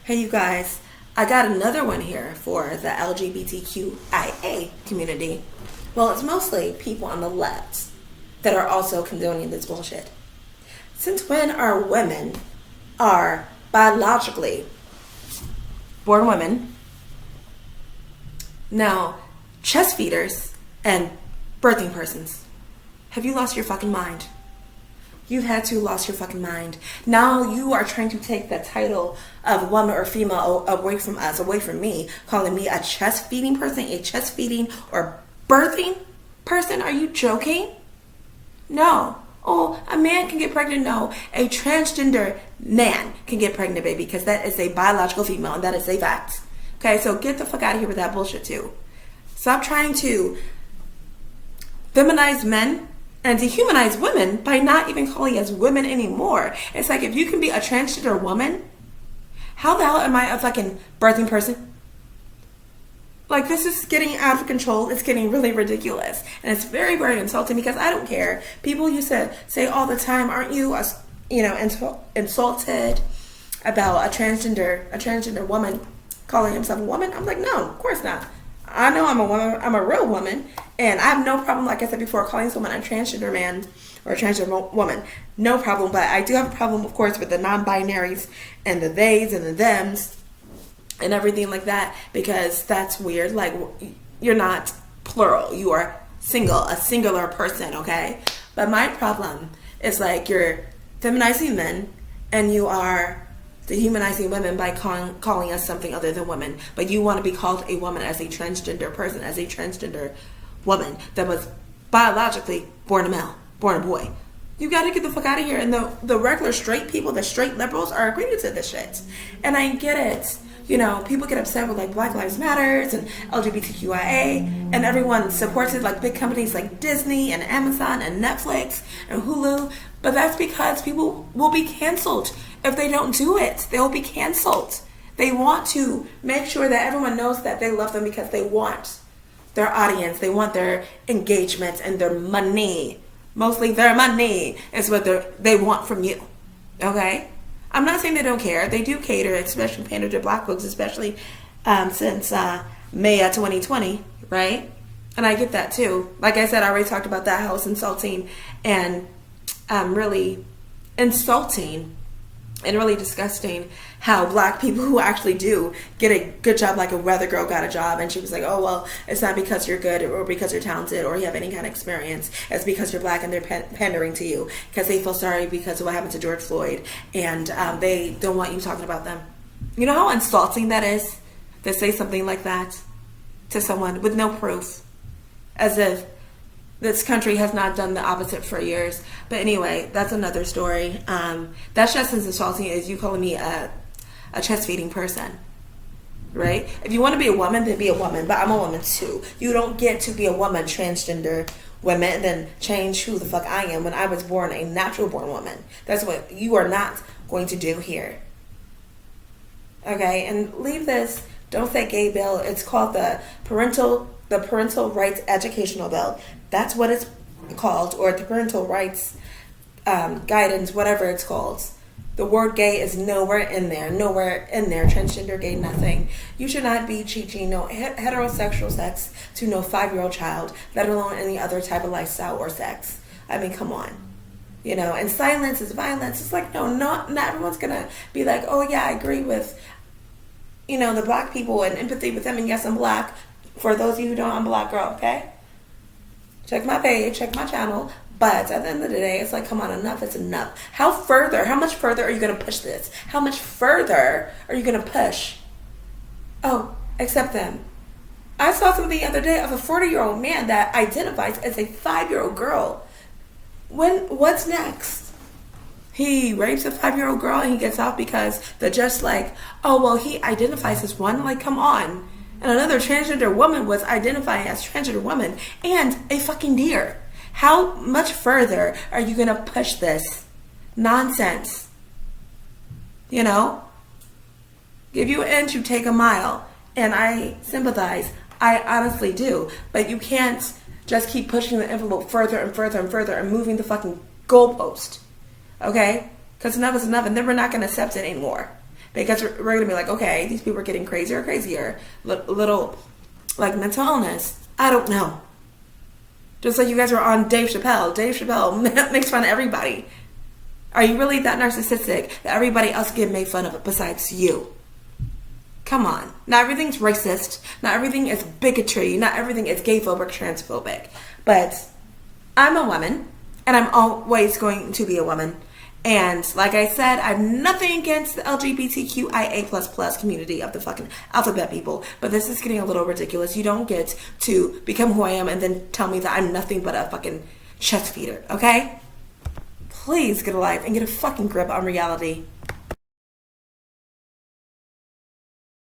Hey, you guys, I got another one here for the LGBTQIA community. Well, it's mostly people on the left that are also condoning this bullshit. Since when are women are biologically born women, now chest feeders and birthing persons? Have you lost your fucking mind? You've had to lost your fucking mind. Now you are trying to take the title of woman or female away from us, away from me, calling me a chest feeding person, a chest feeding or birthing person. Are you joking? No. Oh, a man can get pregnant? No. A transgender man can get pregnant, baby, because that is a biological female and that is a fact. Okay, so get the fuck out of here with that bullshit too. Stop trying to feminize men and dehumanize women by not even calling us women anymore. It's like, if you can be a transgender woman, how the hell am I a fucking birthing person? Like, this is getting out of control. It's getting really ridiculous. And it's very, very insulting because I don't care. People used to say all the time, aren't you, insulted about a transgender woman calling himself a woman? I'm like, no, of course not. I know I'm a woman. I'm a real woman. And I have no problem, like I said before, calling someone a transgender man or a transgender woman. No problem. But I do have a problem, of course, with the non-binaries and the theys and the thems and everything like that, because that's weird. Like, you're not plural. You are a singular person, okay? But my problem is, like, you're feminizing men and you are dehumanizing women by calling us something other than women. But you want to be called a woman as a transgender person, as a transgender woman that was biologically born a male, born a boy. You got to get the fuck out of here. And the regular straight people, the straight liberals, are agreeing to this shit. And I get it. You know, people get upset with, like, Black Lives Matters and LGBTQIA, and everyone supports it, like big companies like Disney and Amazon and Netflix and Hulu. But that's because people will be canceled if they don't do it. They'll be canceled. They want to make sure that everyone knows that they love them because they want their audience. They want their engagement and their money. Mostly their money is what they want from you. Okay? I'm not saying they don't care. They do cater, especially pander to Black folks, especially since May of 2020, right? And I get that too. Like I said, I already talked about that, how it's insulting and really insulting and really disgusting how Black people who actually do get a good job, like a weather girl got a job and she was like, oh, well, it's not because you're good or because you're talented or you have any kind of experience. It's because you're Black and they're pandering to you because they feel sorry because of what happened to George Floyd and they don't want you talking about them. You know how insulting that is to say something like that to someone with no proof, as if this country has not done the opposite for years. But anyway, that's another story. That's just as insulting as you calling me a chest feeding person, right? If you want to be a woman, then be a woman. But I'm a woman too. You don't get to be a woman, transgender woman, and then change who the fuck I am when I was born a natural born woman. That's what you are not going to do here. Okay, and leave this. Don't say gay bill. It's called the Parental Rights Educational Bill. That's what it's called, or the Parental Rights Guidance, whatever it's called. The word gay is nowhere in there. Transgender, gay, nothing. You should not be teaching no heterosexual sex to no 5-year-old child, let alone any other type of lifestyle or sex. I mean, come on. You know, and silence is violence. It's like, no, not everyone's going to be like, oh yeah, I agree with, you know, the Black people and empathy with them. And yes, I'm Black. For those of you who don't, I'm a Black girl, okay? Check my page, check my channel. But at the end of the day, it's like, come on, enough is enough. How much further are you going to push this? How much further are you going to push? Oh, accept them. I saw something the other day of a 40-year-old man that identifies as a 5-year-old girl. What's next? He rapes a 5-year-old girl and he gets off because they're just like, oh, well, he identifies as one. Like, come on. And another transgender woman was identifying as transgender woman and a fucking deer. How much further are you going to push this nonsense? You know? Give you an inch, you take a mile. And I sympathize. I honestly do. But you can't just keep pushing the envelope further and further and further and moving the fucking goalpost. Okay? Because enough is enough. And then we're not going to accept it anymore. because we're going to be like, okay, these people are getting crazier and crazier. Little, like, mental illness. I don't know. Just like you guys were on Dave Chappelle. Dave Chappelle makes fun of everybody. Are you really that narcissistic that everybody else get made fun of it besides you? Come on. Not everything's racist. Not everything is bigotry. Not everything is gayphobic, transphobic. But I'm a woman, and I'm always going to be a woman. And like I said, I have nothing against the LGBTQIA++ community of the fucking alphabet people. But this is getting a little ridiculous. You don't get to become who I am and then tell me that I'm nothing but a fucking chest feeder, okay? Please get a life and get a fucking grip on reality.